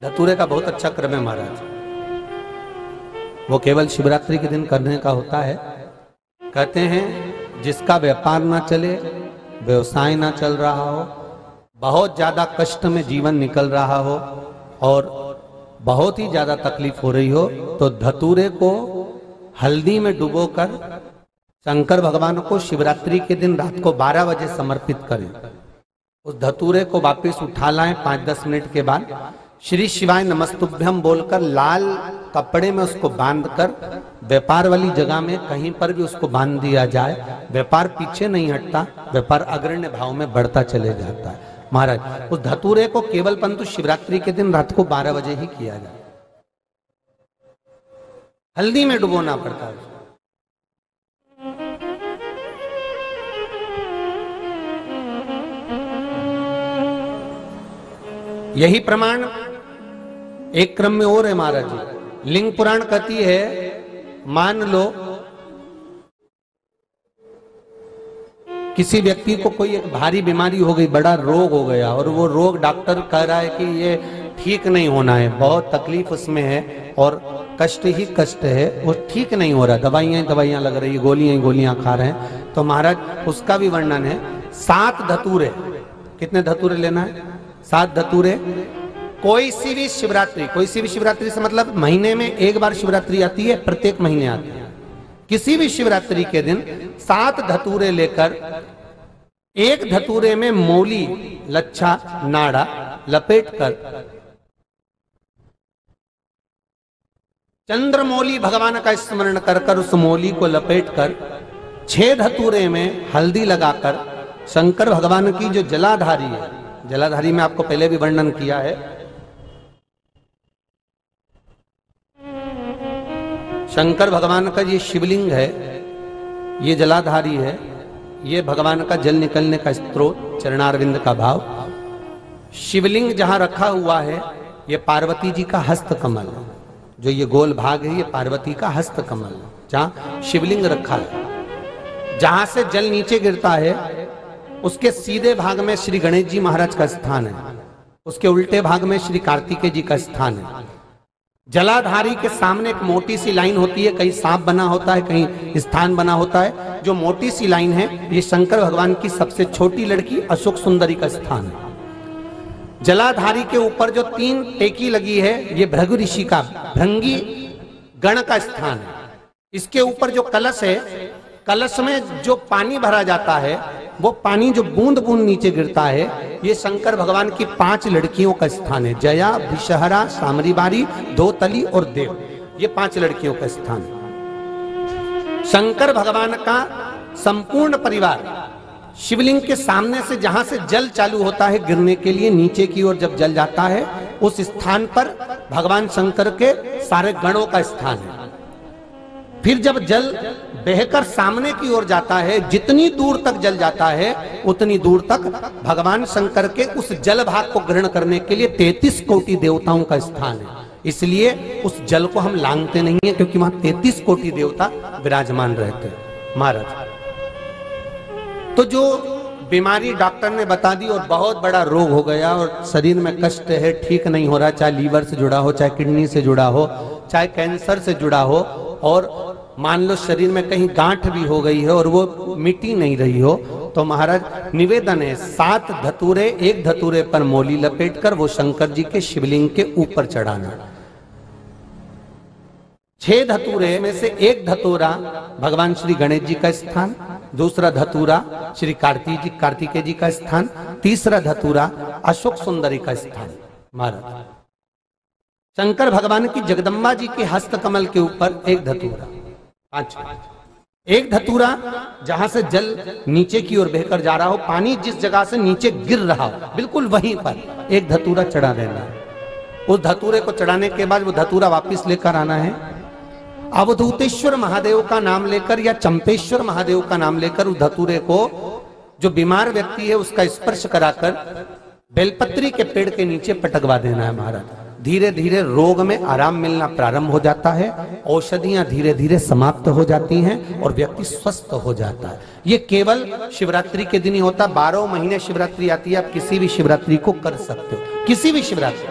धतूरे का बहुत अच्छा क्रम है महाराज। वो केवल शिवरात्रि के दिन करने का होता है। कहते हैं जिसका व्यापार ना चले, व्यवसाय ना चल रहा हो, बहुत ज्यादा कष्ट में जीवन निकल रहा हो और बहुत ही ज्यादा तकलीफ हो रही हो, तो धतूरे को हल्दी में डुबोकर शंकर भगवान को शिवरात्रि के दिन रात को 12 बजे समर्पित करें। उस धतूरे को वापस उठा लाएं 5-10 मिनट के बाद, श्री शिवाय नमस्तुभ्यम बोलकर लाल कपड़े में उसको बांधकर व्यापार वाली जगह में कहीं पर भी उसको बांध दिया जाए। व्यापार पीछे नहीं हटता, व्यापार अग्रण्य भाव में बढ़ता चले जाता है। महाराज उस धतूरे को केवल परंतु शिवरात्रि के दिन रात को 12 बजे ही किया जाए, हल्दी में डुबोना पड़ता है। यही प्रमाण एक क्रम में और है महाराज जी। लिंग पुराण कहती है, मान लो किसी व्यक्ति को कोई एक भारी बीमारी हो गई, बड़ा रोग हो गया और वो रोग डॉक्टर कह रहा है कि ये ठीक नहीं होना है, बहुत तकलीफ उसमें है और कष्ट ही कष्ट है, वो ठीक नहीं हो रहा, दवाइयां लग रही, गोलियां खा रहे हैं। तो महाराज उसका भी वर्णन है। 7 धतूरे, कितने धतूरे लेना है? 7 धतूरे। कोई सी भी शिवरात्रि से मतलब महीने में एक बार शिवरात्रि आती है, प्रत्येक महीने आती है। किसी भी शिवरात्रि के दिन 7 धतूरे लेकर एक धतूरे में मौली, लच्छा, नाड़ा लपेटकर चंद्रमौली भगवान का स्मरण कर उस मौली को लपेटकर 6 धतूरे में हल्दी लगाकर शंकर भगवान की जो जलाधारी है, जलाधारी में आपको पहले भी वर्णन किया है, शंकर भगवान का ये शिवलिंग है, ये जलाधारी है, ये भगवान का जल निकलने का स्त्रोत, चरणारविंद का भाव। शिवलिंग जहां रखा हुआ है ये पार्वती जी का हस्त कमल है, जो ये गोल भाग है ये पार्वती का हस्त कमल है, जहां शिवलिंग रखा है। जहां से जल नीचे गिरता है उसके सीधे भाग में श्री गणेश जी महाराज का स्थान है, उसके उल्टे भाग में श्री कार्तिकेय जी का स्थान है। जलाधारी के सामने एक मोटी सी लाइन होती है, कहीं सांप बना होता है, कहीं स्थान बना होता है। जो मोटी सी लाइन है ये शंकर भगवान की सबसे छोटी लड़की अशोक सुंदरी का स्थान है। जलाधारी के ऊपर जो 3 टेकी लगी है ये भृगु ऋषि का, भृंगी गण का स्थान है। इसके ऊपर जो कलश है, कलश में जो पानी भरा जाता है वो पानी जो बूंद बूंद नीचे गिरता है ये शंकर भगवान की 5 लड़कियों का स्थान है। जया, विषहरा, सामरीबारी, धोतली और देव, ये 5 लड़कियों का स्थान है। शंकर भगवान का संपूर्ण परिवार शिवलिंग के सामने से जहां से जल चालू होता है गिरने के लिए नीचे की ओर जब जल जाता है उस स्थान पर भगवान शंकर के सारे गणों का स्थान है। फिर जब जल बहकर सामने की ओर जाता है, जितनी दूर तक जल जाता है उतनी दूर तक भगवान शंकर के उस जल भाग को ग्रहण करने के लिए 33 कोटि देवताओं का स्थान है। इसलिए उस जल को हम लांघते नहीं है क्योंकि वहां 33 कोटि देवता विराजमान रहते हैं महाराज। तो जो बीमारी डॉक्टर ने बता दी और बहुत बड़ा रोग हो गया और शरीर में कष्ट है, ठीक नहीं हो रहा, चाहे लीवर से जुड़ा हो, चाहे किडनी से जुड़ा हो, चाहे कैंसर से जुड़ा हो, और मान लो शरीर में कहीं गांठ भी हो गई है और वो मिटी नहीं रही हो, तो महाराज निवेदन है 7 धतूरे, एक धतूरे पर मौली लपेटकर वो शंकर जी के शिवलिंग के ऊपर चढ़ाना। 6 धतूरे में से एक धतूरा भगवान श्री गणेश जी का स्थान, दूसरा धतूरा श्री कार्तिकेय जी का स्थान, तीसरा धतूरा अशोक सुंदरी का स्थान। महाराज शंकर भगवान की जगदम्बा जी के हस्त कमल के ऊपर एक धतूरा, एक धतूरा जहां से जल नीचे की ओर बहकर जा रहा हो, पानी जिस जगह से नीचे गिर रहा हो बिल्कुल वहीं पर एक धतूरा चढ़ा देना है। उस धतूरे को चढ़ाने के बाद वो धतूरा वापस लेकर आना है। अवधूतेश्वर महादेव का नाम लेकर या चंपेश्वर महादेव का नाम लेकर उस धतूरे को जो बीमार व्यक्ति है उसका स्पर्श कराकर बेलपत्री के पेड़ के नीचे पटकवा देना है महाराज। धीरे धीरे रोग में आराम मिलना प्रारंभ हो जाता है, औषधियां धीरे धीरे समाप्त हो जाती हैं और व्यक्ति स्वस्थ हो जाता है। ये केवल शिवरात्रि के दिन ही होता, 12 महीने शिवरात्रि आती है, आप किसी भी शिवरात्रि को कर सकते हो, किसी भी शिवरात्रि।